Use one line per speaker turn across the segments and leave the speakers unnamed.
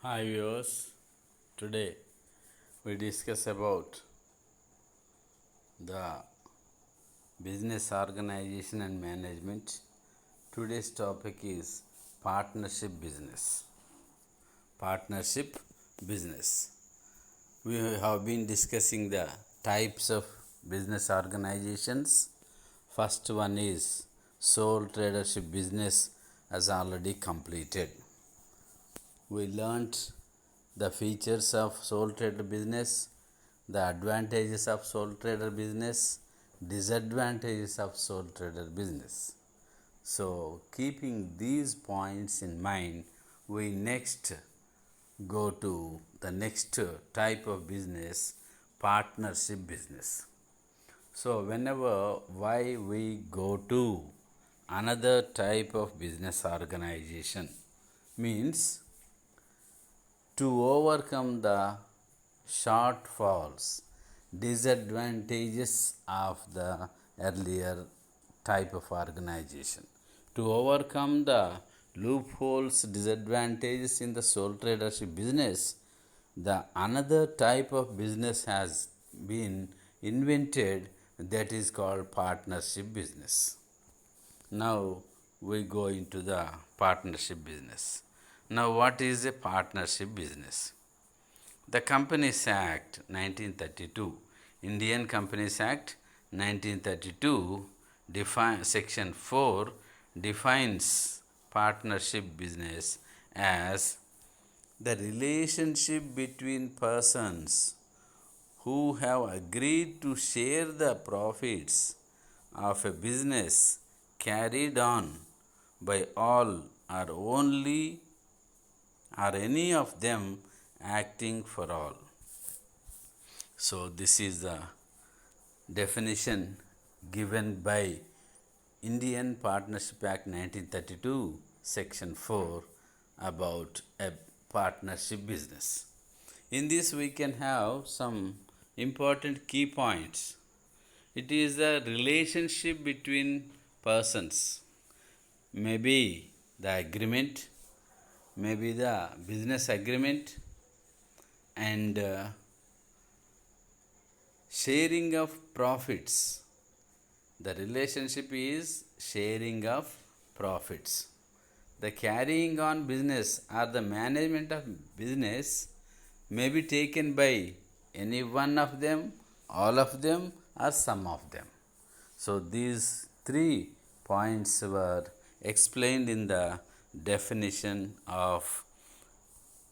Hi viewers, today we discuss about the business organization and management. Today's topic is partnership business. Partnership business. We have been discussing the types of business organizations. First one is sole tradership business as already completed. We learnt the features of sole trader business, the advantages of sole trader business, disadvantages of sole trader business. So, keeping these points in mind, we next go to the next type of business, partnership business. So, whenever why we go to another type of business organization means to overcome the shortfalls, disadvantages of the earlier type of organization. To overcome the loopholes, disadvantages in the sole tradership business, the another type of business has been invented that is called partnership business. Now we go into the partnership business. Now, what is a partnership business? The Companies Act 1932, Indian Companies Act 1932, Section 4 defines partnership business as the relationship between persons who have agreed to share the profits of a business carried on by all or only or any of them acting for all. So, this is the definition given by Indian Partnership Act 1932, Section 4 about a partnership business. In this, we can have some important key points. It is the relationship between persons, maybe the agreement, maybe the business agreement, and sharing of profits. The relationship is sharing of profits. The carrying on business or the management of business may be taken by any one of them, all of them, or some of them. So, these three points were explained in the definition of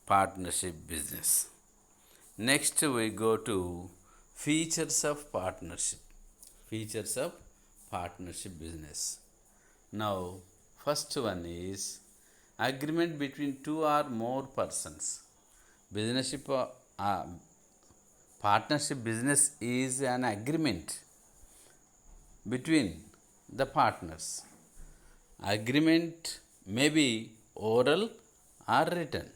partnership business. Next, we go to features of partnership. Features of partnership business. Now, first one is agreement between two or more persons. Partnership business is an agreement between the partners. Agreement may be oral or written,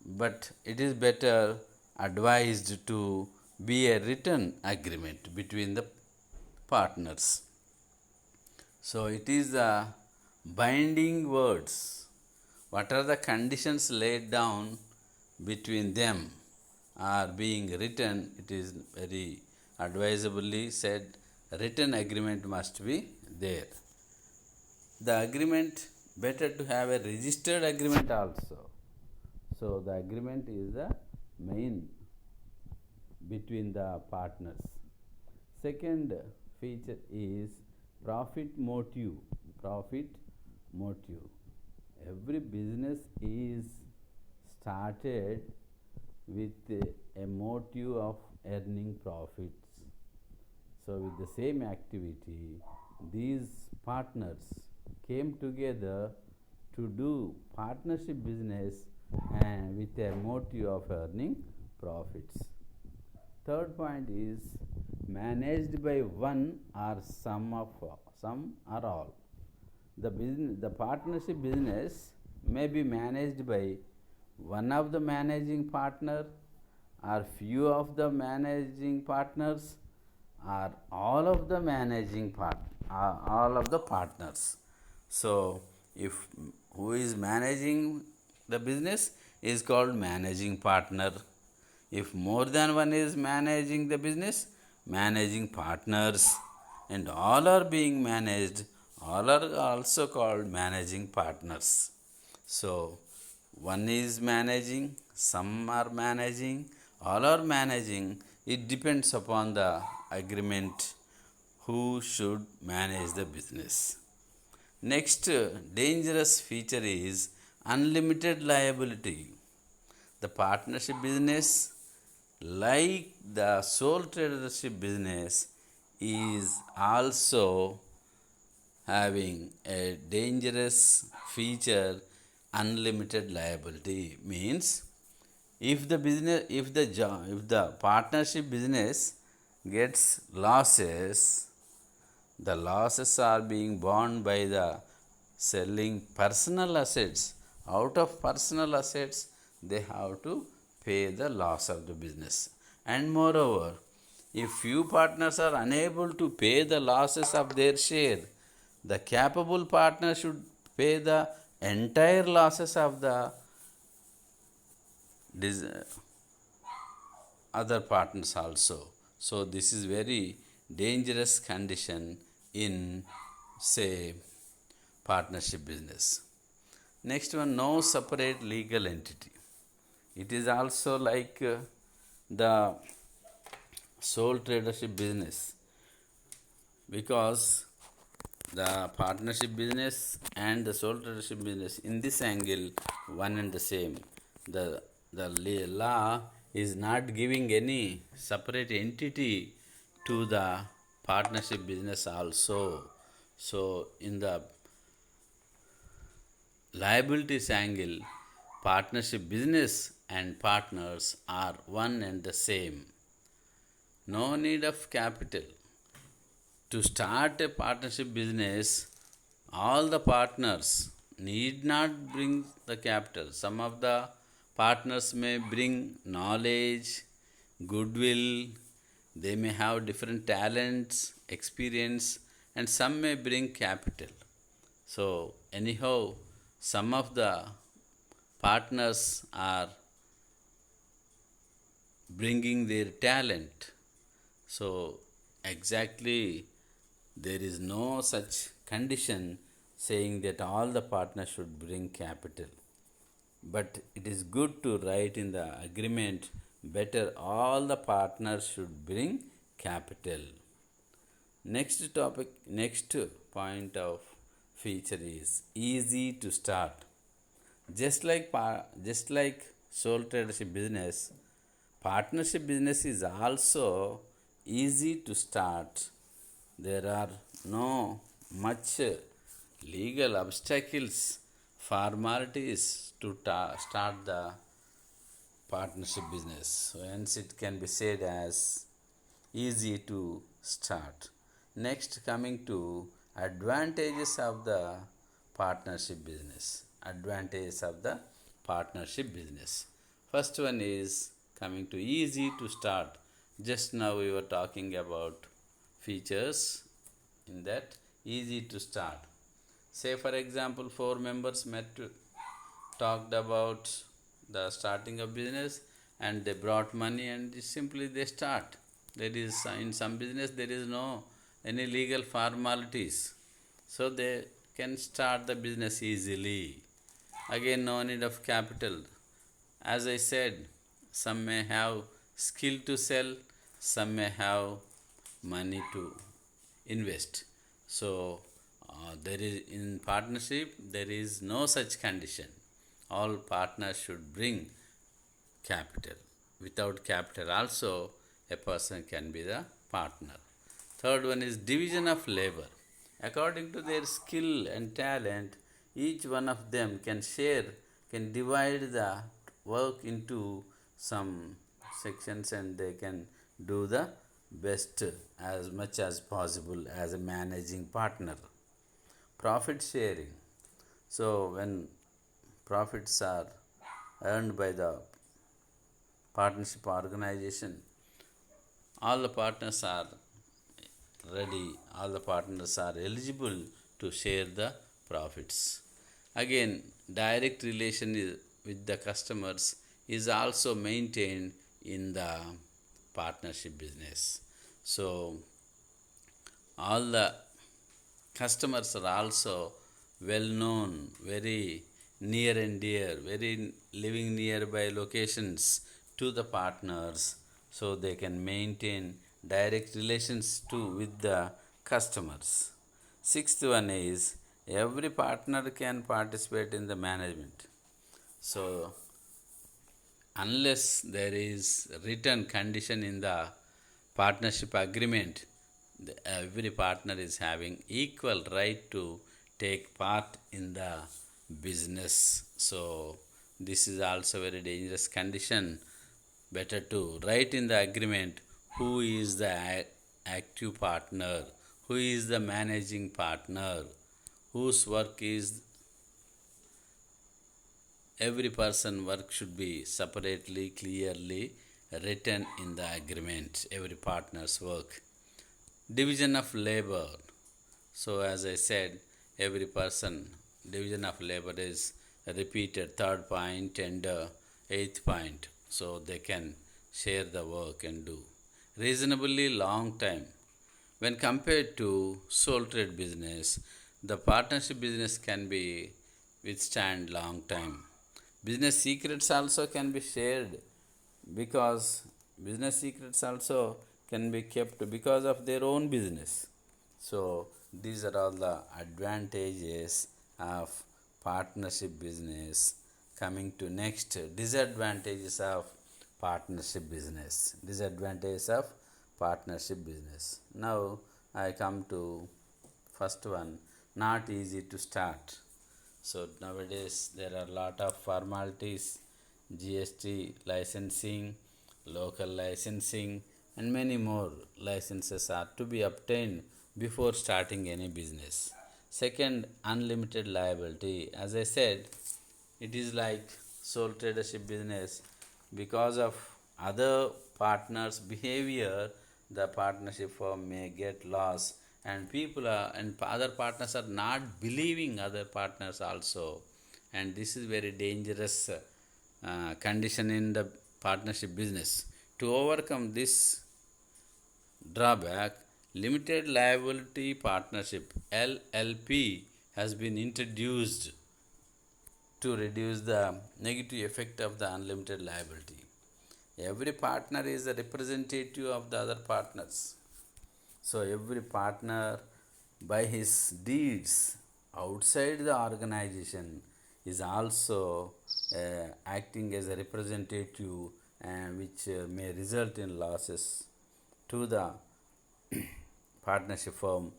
but it is better advised to be a written agreement between the partners. So, it is the binding words. What are the conditions laid down between them are being written? It is very advisably said written agreement must be there. The agreement, better to have a registered agreement also. So, the agreement is the main between the partners. Second feature is profit motive. Profit motive. Every business is started with a motive of earning profits. So, with the same activity, these partners came together to do partnership business and with a motive of earning profits. Third point is managed by one or some or all. The partnership business may be managed by one of the managing partner or few of the managing partners or all of the all of the partners. So, if who is managing the business, is called managing partner. If more than one is managing the business, managing partners, and all are being managed, all are also called managing partners. So, one is managing, some are managing, all are managing. It depends upon the agreement who should manage the business. Next dangerous feature is unlimited liability. The partnership business, like the sole tradership business, is also having a dangerous feature. Unlimited liability means if the partnership business gets losses, the losses are being borne by the selling personal assets. Out of personal assets, they have to pay the loss of the business. And moreover, if few partners are unable to pay the losses of their share, the capable partner should pay the entire losses of the other partners also. So this is very dangerous condition in, say, partnership business. Next one, no separate legal entity. It is also like the sole tradership business, because the partnership business and the sole tradership business in this angle one and the same. The law is not giving any separate entity to the partnership business also. So in the liabilities angle, partnership business and partners are one and the same. No need of capital. To start a partnership business, all the partners need not bring the capital. Some of the partners may bring knowledge, goodwill, they may have different talents, experience, and some may bring capital. So, anyhow, some of the partners are bringing their talent. So, exactly, there is no such condition saying that all the partners should bring capital. But it is good to write in the agreement, better all the partners should bring capital. Next topic, next point of feature is easy to start. Just like sole tradership business, partnership business is also easy to start. There are no much legal obstacles, formalities to start the partnership business. So hence it can be said as easy to start. Next, coming to advantages of the partnership business. Advantages of the partnership business. First one is coming to easy to start. Just now we were talking about features in that easy to start. Say for example, four members met to talked about the starting of business, and they brought money and simply they start. There is in some business there is no any legal formalities, so they can start the business easily. Again, no need of capital. As I said, some may have skill to sell, some may have money to invest. So there is in partnership there is no such condition. All partners should bring capital. Without capital also a person can be the partner. Third one is division of labor. According to their skill and talent, each one of them can share, can divide the work into some sections, and they can do the best as much as possible as a managing partner. Profit sharing. So when profits are earned by the partnership organization, all the partners are ready, all the partners are eligible to share the profits. Again, direct relation is with the customers is also maintained in the partnership business. So all the customers are also well known, very near and dear, very living nearby locations to the partners, so they can maintain direct relations too with the customers. Sixth one is every partner can participate in the management. So unless there is written condition in the partnership agreement, every partner is having equal right to take part in the business. So this is also very dangerous condition. Better to write in the agreement who is the active partner, who is the managing partner, whose work is. Every person work should be separately, clearly written in the agreement. Every partner's work. Division of labor. So as I said, every person division of labor is repeated. Third point and eighth point. So they can share the work and do. Reasonably long time. When compared to sole trade business, the partnership business can be withstand long time. Business secrets also can be shared, because business secrets also can be kept because of their own business. So these are all the advantages of partnership business. Coming to next, disadvantages of partnership business. Disadvantages of partnership business. Now I come to first one, not easy to start. So nowadays there are a lot of formalities, GST licensing, local licensing, and many more licenses are to be obtained before starting any business. Second, unlimited liability. As I said, it is like sole tradership business. Because of other partners' behavior, the partnership firm may get lost, and people are and other partners are not believing other partners also, and this is very dangerous condition in the partnership business. To overcome this drawback, limited liability partnership LLP has been introduced to reduce the negative effect of the unlimited liability. Every partner is a representative of the other partners. So every partner, by his deeds outside the organization, is also acting as a representative, which may result in losses to the partnership firm,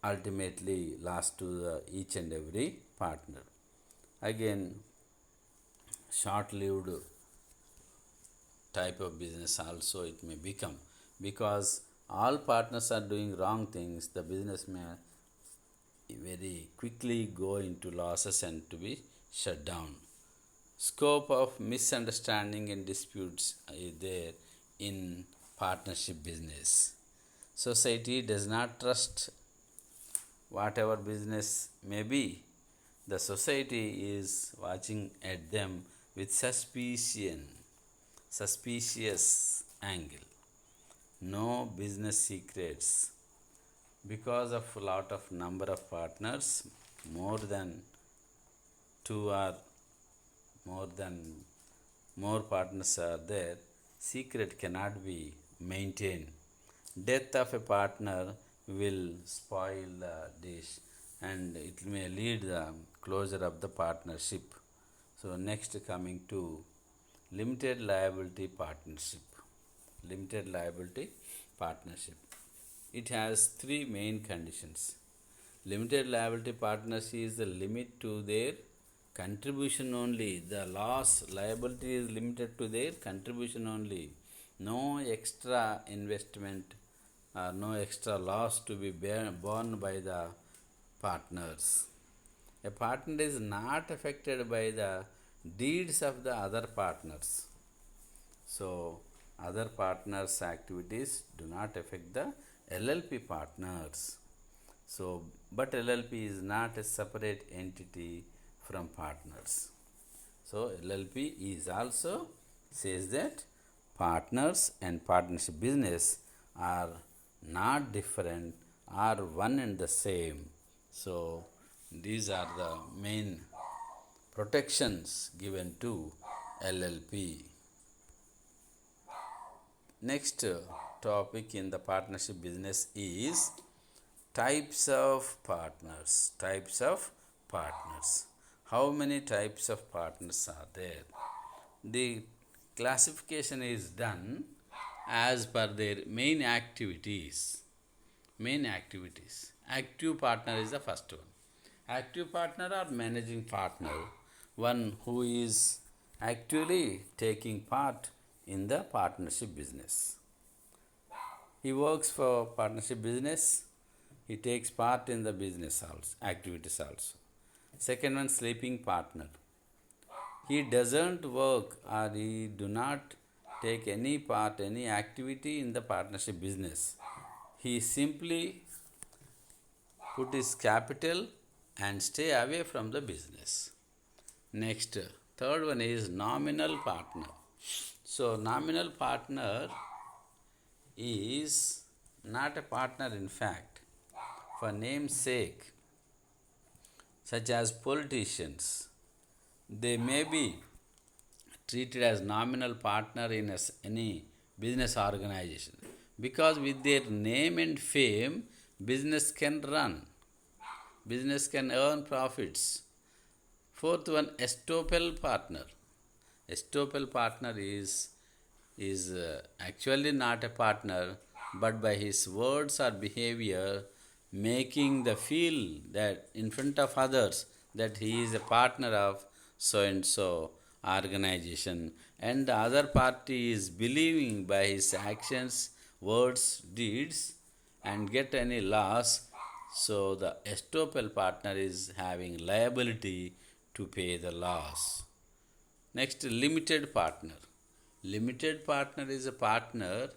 ultimately loss to each and every partner. Again, short-lived type of business also it may become, because all partners are doing wrong things, the business may very quickly go into losses and to be shut down. Scope of misunderstanding and disputes is there in partnership business. Society does not trust whatever business may be. The society is watching at them with suspicious angle. No business secrets. Because of a lot of number of partners, more than two or more than more partners are there, secret cannot be maintained. Death of a partner will spoil the dish, and it may lead the closure of the partnership. So next, coming to limited liability partnership. Limited liability partnership. It has three main conditions. Limited liability partnership is the limit to their contribution only. The loss liability is limited to their contribution only. No extra investment or no extra loss to be borne by the partners. A partner is not affected by the deeds of the other partners. So, other partners' activities do not affect the LLP partners. So, but LLP is not a separate entity from partners. So LLP is also says that partners and partnership business are not different, are one and the same. So these are the main protections given to LLP. Next topic in the partnership business is types of partners. Types of partners. How many types of partners are there? The classification is done as per their main activities. Main activities. Active partner is the first one. Active partner or managing partner, one who is actually taking part in the partnership business. He works for partnership business. He takes part in the business also, activities also. Second one, sleeping partner. He doesn't work or he do not take any part, any activity in the partnership business. He simply put his capital and stay away from the business. Next, third one is nominal partner. So, nominal partner is not a partner in fact. For name's sake, such as politicians, they may be treated as nominal partner in any business organization because with their name and fame, business can run, business can earn profits. Fourth one, estoppel partner. Estoppel partner is actually not a partner, but by his words or behavior, making the feel that in front of others that he is a partner of so and so organization, and the other party is believing by his actions, words, deeds, and get any loss. So the estoppel partner is having liability to pay the loss. Next, limited partner. Limited partner is a partner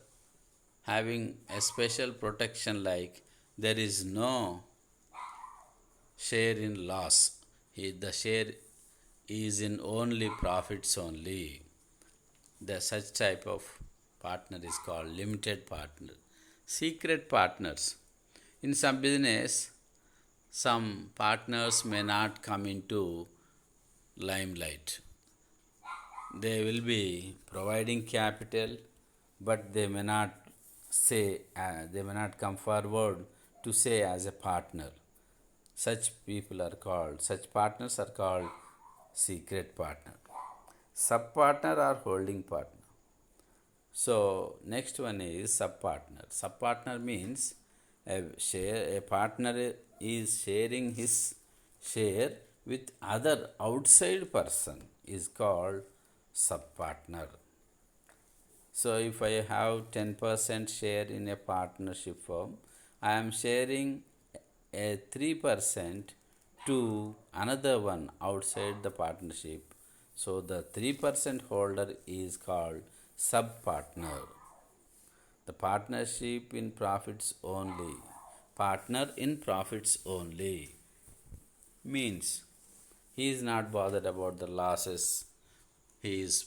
having a special protection like there is no share in loss. The share is in only profits only. The such type of partner is called limited partner. Secret partners. In some business, some partners may not come into limelight. They will be providing capital, but they may not they may not come forward to say as a partner. Such people are called, such partners are called secret partner. Sub partner or holding partner. So next one is sub partner. Sub partner means a partner is sharing his share with other outside person is called sub partner. So if I have 10% share in a partnership firm, I am sharing a 3% to another one outside the partnership. So the 3% holder is called sub partner. The partnership in profits only. Partner in profits only means he is not bothered about the losses. He is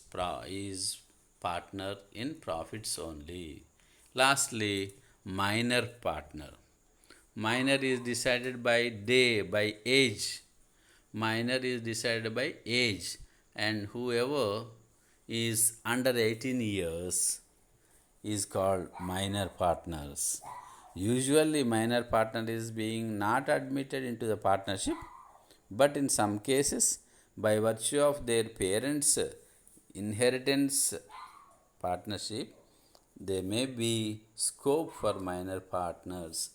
partner in profits only. Lastly, minor partner. Minor is decided by day, by age. Minor is decided by age, and whoever is under 18 years is called minor partners. Usually, minor partner is being not admitted into the partnership, but in some cases, by virtue of their parents' inheritance partnership, there may be scope for minor partners,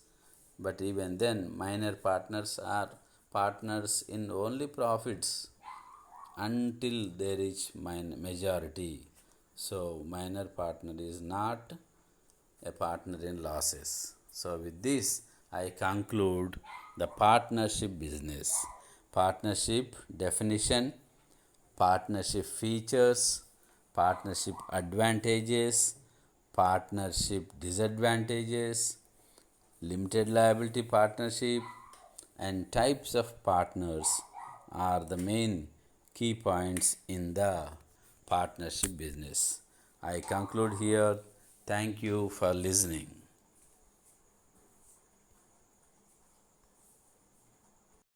but even then, minor partners are partners in only profits until they reach majority. So, minor partner is not a partner in losses. So, with this, I conclude the partnership business. Partnership definition, partnership features, partnership advantages, partnership disadvantages, limited liability partnership, and types of partners are the main key points in the partnership business. I conclude here. Thank you for listening.